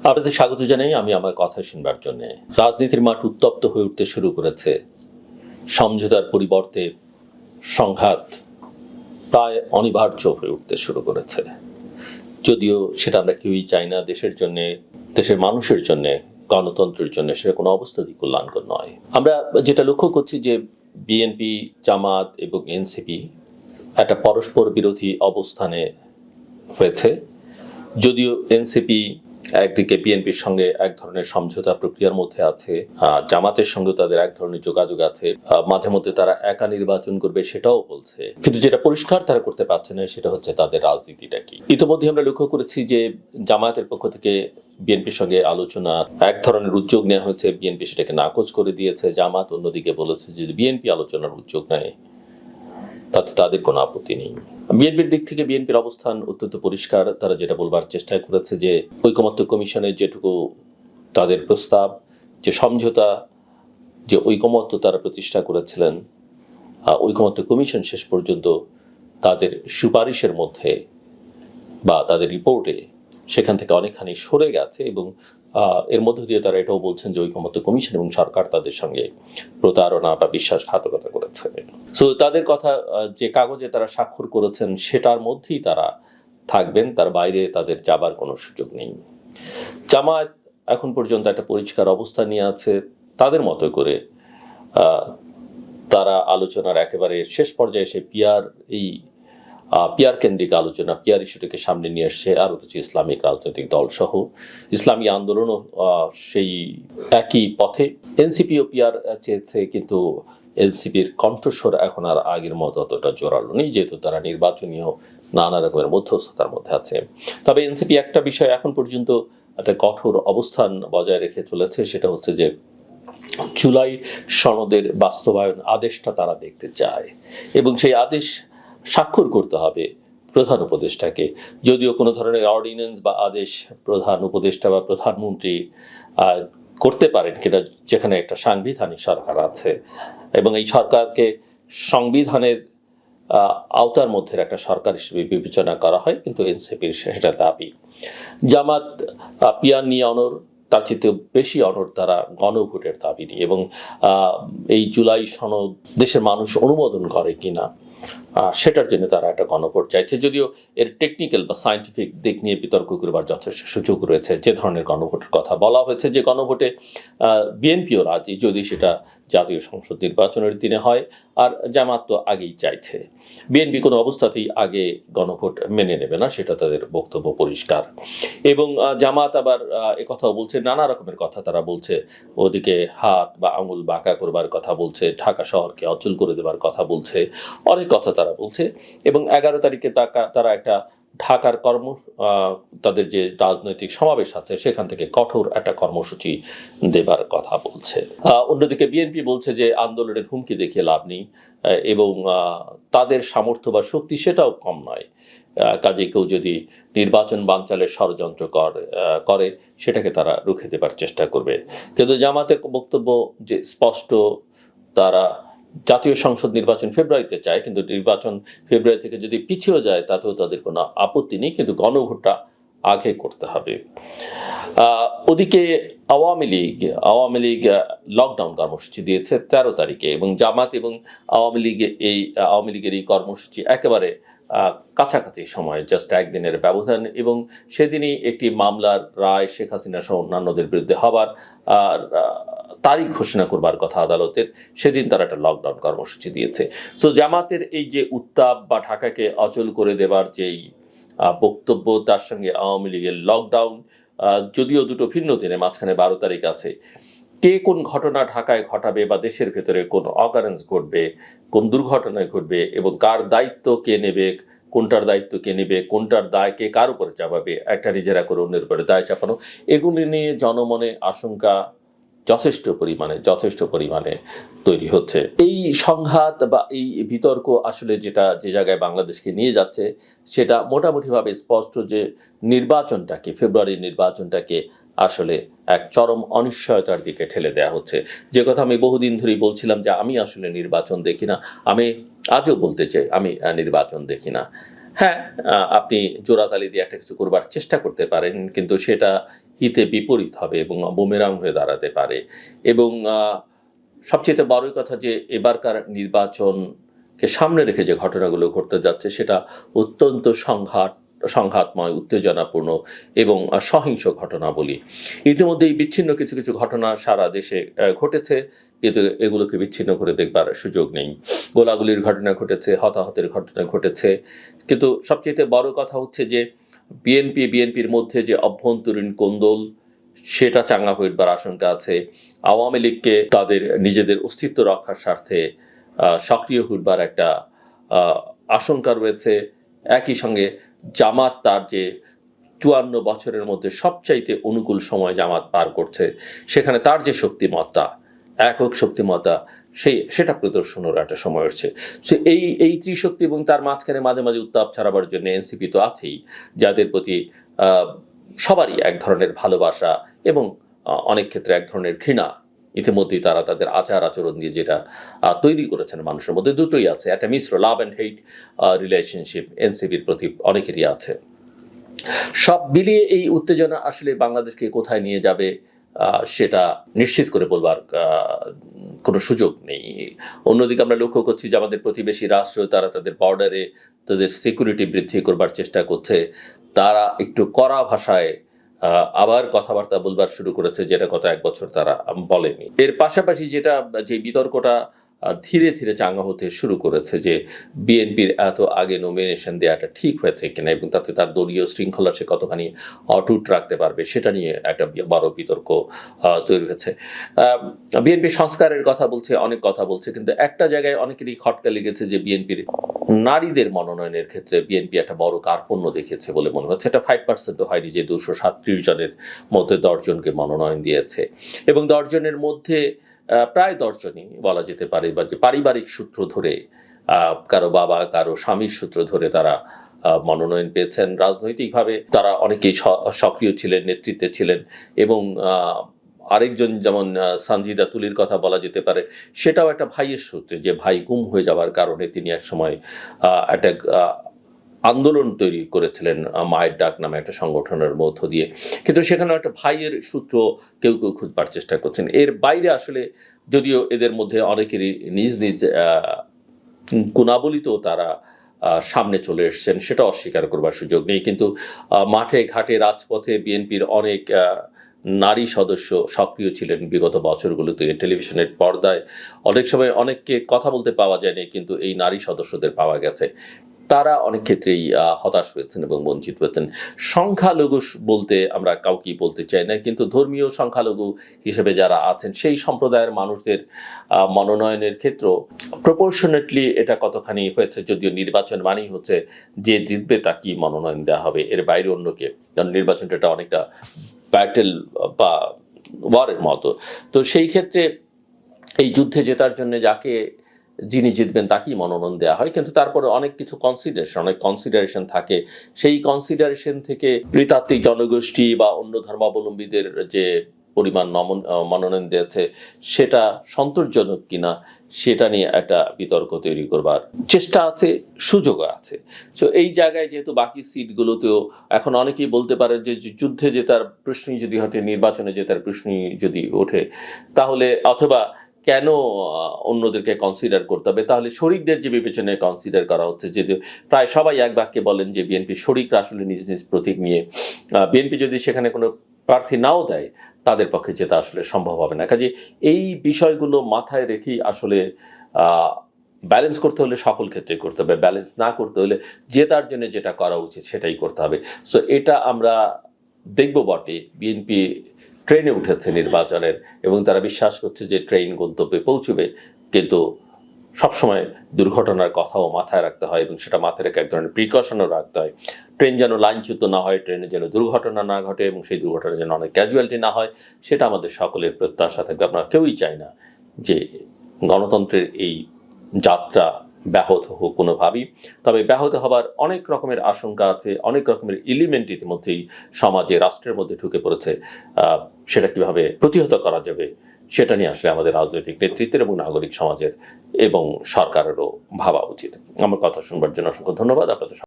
আপনাদের স্বাগত জানাই। আমি আমার কথা শুনবার জন্য। রাজনীতির মাঠ উত্তপ্ত হয়ে উঠতে শুরু করেছে। সমঝোতার পরিবর্তে সংঘাত প্রায় অনিবার্য হয়ে উঠতে শুরু করেছে, যদিও সেটা আমরা কেউই চাই না। দেশের জন্য, দেশের মানুষের জন্য, গণতন্ত্রের জন্য সেটা কোনো অবস্থাতেই কল্যাণকর নয়। আমরা যেটা লক্ষ্য করছি যে বিএনপি, জামাত এবং এনসিপি একটা পরস্পর বিরোধী অবস্থানে হয়েছে। যদিও এনসিপি একদিকে বিএনপির সঙ্গে এক ধরনের সমঝোতা প্রক্রিয়ার মধ্যে আছে, জামাতের সঙ্গে তাদের এক ধরনের যোগাযোগ আছে, মাঝে মধ্যে তারা একা নির্বাচন করবে সেটাও বলছে, কিন্তু যেটা পরিষ্কার তারা করতে পারছে না সেটা হচ্ছে তাদের রাজনীতিটা কি। ইতিমধ্যে আমরা লক্ষ্য করেছি যে জামায়াতের পক্ষ থেকে বিএনপির সঙ্গে আলোচনার এক ধরনের উদ্যোগ নেওয়া হয়েছে, বিএনপি সেটাকে নাকচ করে দিয়েছে। জামাত অন্যদিকে বলেছে যে বিএনপি আলোচনার উদ্যোগ নেয় তাতে তাদের কোনো আপত্তি নেই। বিএনপির দিক থেকে বিএনপির অবস্থান অত্যন্ত পরিষ্কার। তারা যেটা বলবার চেষ্টা করেছে যে ঐকমত্য কমিশনের যেটুকু তাদের প্রস্তাব, যে সমঝোতা, যে ঐকমত্য তারা প্রতিষ্ঠা করেছিলেন, ঐকমত্য কমিশন শেষ পর্যন্ত তাদের সুপারিশের মধ্যে বা তাদের রিপোর্টে সেখান থেকে অনেকখানি সরে গেছে এবং এর মধ্য দিয়ে তারা এটাও বলছেন যে ঐকমত্য কমিশন এবং সরকার তাদের সঙ্গে প্রতারণা বা বিশ্বাসঘাতকতা করেছে। সো তাদের কথা যে কাগজে তারা স্বাক্ষর করেছেন সেটার মধ্যেই তারা থাকবেন, তার বাইরে তাদের যাবার কোনো সুযোগ নেই। জামায়াত এখন পর্যন্ত একটা পরিষ্কার অবস্থা নিয়ে আছে, তাদের মতো করে তারা আলোচনার একেবারে শেষ পর্যায়ে এসে পিয়ার কেন্দ্রিক আলোচনা, পিয়ার ইস্যুটাকে সামনে নিয়ে আসছে আরও কিছু ইসলামিক রাজনৈতিক দল সহ। ইসলামী আন্দোলনও সেই একই পথে। এনসিপিও পিয়ার চেয়েছে, কিন্তু এনসিপির কণ্ঠস্বর এখন আর আগের মতো অতটা জোরালো নেই, যেহেতু তারা নির্বাচনীয় নানা রকমের মধ্যস্থতার মধ্যে আছে। তবে এনসিপি একটা বিষয় এখন পর্যন্ত একটা কঠোর অবস্থান বজায় রেখে চলেছে, সেটা হচ্ছে যে জুলাই সনদের বাস্তবায়ন আদেশটা তারা দেখতে চায় এবং সেই আদেশ স্বাক্ষর করতে হবে প্রধান উপদেষ্টাকে। যদিও কোনো ধরনের অর্ডিন্যান্স বা আদেশ প্রধান উপদেষ্টা বা প্রধানমন্ত্রী করতে পারেন কিনা, যেখানে একটা সাংবিধানিক সরকার আছে এবং এই সরকারকে সংবিধানের আওতার মধ্যে একটা সরকার হিসেবে বিবেচনা করা হয়, কিন্তু এনসিপির সেটা দাবি। জামাত পিয়ার নিয়ে অনড়, তার চেয়ে বেশি অনড় তারা গণভোটের দাবি নিয়ে এবং এই জুলাই সনদ দেশের মানুষ অনুমোদন করে কিনা সেটার জন্য তারা একটা গণভোট চাইছে। যদিও এর টেকনিক্যাল বা সায়েন্টিফিক দিক নিয়ে বিতর্ক করবার যথেষ্ট সুযোগ রয়েছে। যে ধরনের গণভোটের কথা বলা হয়েছে, যে গণভোটে বিএনপিও রাজি যদি সেটা জাতীয় সংসদ নির্বাচনের দিনে হয়, আর জামাত তো আগেই চাইছে। বিএনপি কোনো অবস্থাতেই আগে গণভোট মেনে নেবে না, সেটা তাদের বক্তব্য পরিষ্কার। এবং জামাত আবার একথাও বলছে, নানা রকমের কথা তারা বলছে। ওদিকে হাত বা আঙুল বাঁকা করবার কথা বলছে, ঢাকা শহরকে অচল করে দেবার কথা বলছে, অনেক কথা তারা বলছে। এবং 11 তারিখে তারা একটা ঢাকার তাদের যে রাজনৈতিক সমাবেশ আছে সেখান থেকে কঠোর একটা কর্মসূচি দেবার কথা বলছে। অন্যদিকে বিএনপি বলছে যে আন্দোলনের হুমকি দেখিয়ে লাভ নেই এবং তাদের সামর্থ্য বা শক্তি সেটাও কম নয়। কাজে কেউ যদি নির্বাচন বানচালের ষড়যন্ত্র করে সেটাকে তারা রুখে দেবার চেষ্টা করবে। কিন্তু জামাতের বক্তব্য যে স্পষ্ট, তারা জাতীয় সংসদ নির্বাচন ফেব্রুয়ারিতে চায়, কিন্তু নির্বাচন ফেব্রুয়ারি থেকে যদি পিছিয়ে যায় তাতেও তাদের কোনো আপত্তি নেই, কিন্তু গণভোটটা আগে করতে হবে। ওদিকে আওয়ামী লীগ লকডাউন কর্মসূচি দিয়েছে 13 তারিখে এবং জামাত এবং আওয়ামী লীগের এই কর্মসূচি একেবারে কাছাকাছি সময়, জাস্ট একদিনের ব্যবধান। এবং সেদিনই একটি মামলার রায় শেখ হাসিনা সহ অন্যান্যদের বিরুদ্ধে হবার তারিখ ঘোষণা করবার কথা আদালতের, সেদিন তারা একটা লকডাউন কর্মসূচি দিয়েছে। সো জামাতের এই যে উত্তাপ বা ঢাকাকে অচল করে দেবার যেই বক্তব্য, তার সঙ্গে আওয়ামী লীগের লকডাউন, যদিও দুটো ভিন্ন দিনে, মাঝখানে 12 তারিখ আছে, কে কোন ঘটনা ঢাকায় ঘটাবে বা দেশের ভেতরে কোন অকারেন্স ঘটবে, কোন দুর্ঘটনায় ঘটবে এবং কার দায়িত্ব কে নেবে, কোনটার দায়িত্ব কে নেবে, কোনটার দায় কে কার উপরে চাপাবে, একটা নিজেরা করে অন্যের উপরে দায় চাপানো, এগুলি নিয়ে জনমনে আশঙ্কা যথেষ্ট পরিমাণে তৈরি হচ্ছে। এই সংঘাত বা এই বিতর্ক আসলে যেটা যে জায়গায় বাংলাদেশকে নিয়ে যাচ্ছে সেটা মোটামুটিভাবে স্পষ্ট, যে ফেব্রুয়ারির নির্বাচনটাকে আসলে এক চরম অনিশ্চয়তার দিকে ঠেলে দেওয়া হচ্ছে। যে কথা আমি বহুদিন ধরেই বলছিলাম যে আমি আসলে নির্বাচন দেখি না, আমি আজও বলতে চাই আমি নির্বাচন দেখি না। হ্যাঁ, আপনি জোড়াতালি দিয়ে একটা কিছু করবার চেষ্টা করতে পারেন, কিন্তু সেটা হিতে বিপরীত হবে এবং বুমেরাং হয়ে দাঁড়াতে পারে। এবং সবচেয়ে বড় কথা যে এবারকার নির্বাচনকে সামনে রেখে যে ঘটনাগুলো ঘটতে যাচ্ছে সেটা অত্যন্ত সংঘাতময়, উত্তেজনাপূর্ণ এবং সহিংস ঘটনা বলি। ইতিমধ্যেই বিচ্ছিন্ন কিছু কিছু ঘটনা সারা দেশে ঘটেছে, কিন্তু এগুলোকে বিচ্ছিন্ন করে দেখবার সুযোগ নেই। গোলাগুলির ঘটনা ঘটেছে, হতাহতের ঘটনা ঘটেছে, কিন্তু সবচেয়ে বড় কথা হচ্ছে যে বিএনপির মধ্যে যে অভ্যন্তরীণ কোন্দল সেটা চাঙ্গা হইবার আশঙ্কা আছে। আওয়ামী লীগকে তাদের নিজেদের অস্তিত্ব রক্ষার স্বার্থে সক্রিয় হইবার একটা আশঙ্কা রয়েছে। একই সঙ্গে জামাত তার যে ৫৪ বছরের মধ্যে সবচাইতে অনুকূল সময় জামাত পার করছে, সেখানে তার যে শক্তিমত্তা, একক শক্তিমত্তা, সেটা প্রদর্শনের একটা সময় হচ্ছে। সো এই ত্রিশক্তি এবং তার মাঝখানে মাঝে মাঝে উত্তাপ ছড়াবার জন্য এনসিপি তো আছেই, যাদের প্রতি সবারই এক ধরনের ভালোবাসা এবং অনেক ক্ষেত্রে এক ধরনের ঘৃণা ইতিমধ্যেই তারা তাদের আচার আচরণ দিয়ে যেটা তৈরি করেছেন মানুষের মধ্যে, দুটোই আছে। একটা মিশ্র লাভ অ্যান্ড হেট রিলেশনশিপ এনসিপির প্রতি অনেকেরই আছে। সব মিলিয়ে এই উত্তেজনা আসলে বাংলাদেশকে কোথায় নিয়ে যাবে সেটা নিশ্চিত করে বলবার কোনো সুযোগ নেই। অন্যদিকে আমরা লক্ষ্য করছি যে আমাদের প্রতিবেশী রাষ্ট্র তারা তাদের বর্ডারে তাদের সিকিউরিটি বৃদ্ধি করবার চেষ্টা করছে। তারা একটু কড়া ভাষায় আবার কথাবার্তা বলবার শুরু করেছে, যেটা গত 1 বছর তারা বলেনি। এর পাশাপাশি যে বিতর্কটা ধীরে ধীরে চাঙ্গা হতে শুরু করেছে যে বিএনপির এত আগে নমিনেশন দেওয়াটা ঠিক হয়েছে কিনা এবং তাতে তার দলীয় শৃঙ্খলা সে কতখানি অটুট রাখতে পারবে সেটা নিয়ে একটা বড় বিতর্ক তৈরি হয়েছে। বিএনপি সংস্কারের কথা বলছে, অনেক কথা বলছে, কিন্তু একটা জায়গায় অনেকেরই খটকা লেগেছে যে বিএনপির নারীদের মনোনয়নের ক্ষেত্রে বিএনপি একটা বড় কার্পণ্য দেখিয়েছে বলে মনে হচ্ছে। এটা 5% হয়নি যে 237 জনের মধ্যে 10 জনকে মনোনয়ন দিয়েছে এবং 10 জনের মধ্যে প্রায় 10 জনই বলা যেতে পারে বা যে পারিবারিক সূত্র ধরে, কারো বাবা কারো স্বামীর সূত্র ধরে তারা মনোনয়ন পেয়েছেন। রাজনৈতিকভাবে তারা অনেকেই সক্রিয় ছিলেন, নেতৃত্বে ছিলেন এবং আরেকজন যেমন সানজিদা তুলির কথা বলা যেতে পারে, সেটাও একটা ভাইয়ের সূত্রে, যে ভাই গুম হয়ে যাওয়ার কারণে তিনি এক সময় একটা আন্দোলন তৈরি করেছিলেন মায়ের ডাক নামে একটা সংগঠনের মধ্য দিয়ে, কিন্তু সেখানে একটা ভাইয়ের সূত্র কেউ কেউ খুঁজবার চেষ্টা করছেন। এর বাইরে আসলে যদিও এদের মধ্যে অনেকেরই নিজ নিজ গুণাবলিতেও তারা সামনে চলে এসছেন, সেটা অস্বীকার করবার সুযোগ নেই, কিন্তু মাঠে ঘাটে রাজপথে বিএনপির অনেক নারী সদস্য সক্রিয় ছিলেন বিগত বছরগুলোতে। টেলিভিশনের পর্দায় অনেক সময় অনেককে কথা বলতে পাওয়া যায়নি, কিন্তু এই নারী সদস্যদের পাওয়া গেছে। তারা অনেক ক্ষেত্রেই হতাশ হয়েছেন এবং বঞ্চিত হয়েছেন। সংখ্যালঘু বলতে আমরা কাউকেই বলতে চাই না, কিন্তু ধর্মীয় সংখ্যালঘু হিসেবে যারা আছেন সেই সম্প্রদায়ের মানুষদের মনোনয়নের ক্ষেত্র প্রপোর্শনেটলি এটা কতখানি হয়েছে, যদিও নির্বাচন মানেই হচ্ছে যে জিতবে তাকেই মনোনয়ন দেওয়া হবে, এর বাইরে অন্যকে, কারণ নির্বাচনটা অনেকটা ব্যাটেল বা ওয়ারের মতো। তো সেই ক্ষেত্রে এই যুদ্ধে জেতার জন্য যিনি জিতবেন তাকেই মনোনয়ন দেওয়া হয়, কিন্তু তারপরে অনেক কনসিডারেশন থাকে। সেই কনসিডারেশন থেকে নৃতাত্ত্বিক জনগোষ্ঠী বা অন্য ধর্মাবলম্বীদের যে পরিমাণ মনোনয়ন দিয়েছে সেটা সন্তোষজনক কিনা সেটা নিয়ে একটা বিতর্ক তৈরি করবার চেষ্টা আছে, সুযোগও আছে। তো এই জায়গায় যেহেতু বাকি সিটগুলোতেও এখন অনেকেই বলতে পারে যে যুদ্ধে জেতার প্রশ্নই যদি ওঠে, নির্বাচনে জেতার প্রশ্নই যদি ওঠে, তাহলে অথবা কেন অন্যদেরকে কনসিডার করতে হবে, তাহলে শরিকদের যে বিবেচনায় কনসিডার করা হচ্ছে, যে প্রায় সবাই এক বাক্যে বলেন যে বিএনপি শরিকরা আসলে নিজ নিজ প্রতীক নিয়ে, বিএনপি যদি সেখানে কোনো প্রার্থী নাও দেয় তাদের পক্ষে যেটা আসলে সম্ভব হবে না। কাজে এই বিষয়গুলো মাথায় রেখেই আসলে ব্যালেন্স করতে হলে সকল ক্ষেত্রে করতে হবে, ব্যালেন্স না করতে হলে জেতার জন্য যেটা করা উচিত সেটাই করতে হবে। সো এটা আমরা দেখব বটে, বিএনপি ট্রেনে উঠেছে নির্বাচনের এবং তারা বিশ্বাস করছে যে ট্রেন গন্তব্যে পৌঁছবে, কিন্তু সবসময় দুর্ঘটনার কথাও মাথায় রাখতে হয় এবং সেটা মাথায় রেখে এক ধরনের প্রিকশনও রাখতে হয়। ট্রেন যেন লাইনচ্যুত না হয়, ট্রেনে যেন দুর্ঘটনা না ঘটে এবং সেই দুর্ঘটনা যেন অনেক ক্যাজুয়ালিটি না হয়, সেটা আমাদের সকলের প্রত্যাশা থাকবে। আমরা কেউই চাই না যে গণতন্ত্রের এই যাত্রা ব্যাহত হোক কোনোভাবেই। তবে ব্যাহত হবার অনেক রকমের আশঙ্কা আছে, অনেক রকমের এলিমেন্ট ইতিমধ্যেই সমাজে রাষ্ট্রের মধ্যে ঢুকে পড়েছে। সেটা কিভাবে প্রতিহত করা যাবে সেটা নিয়ে আসলে আমাদের রাজনৈতিক নেতৃত্বের এবং নাগরিক সমাজের এবং সরকারেরও ভাবা উচিত। আমার কথা শুনবার জন্য অসংখ্য ধন্যবাদ আপনাদের।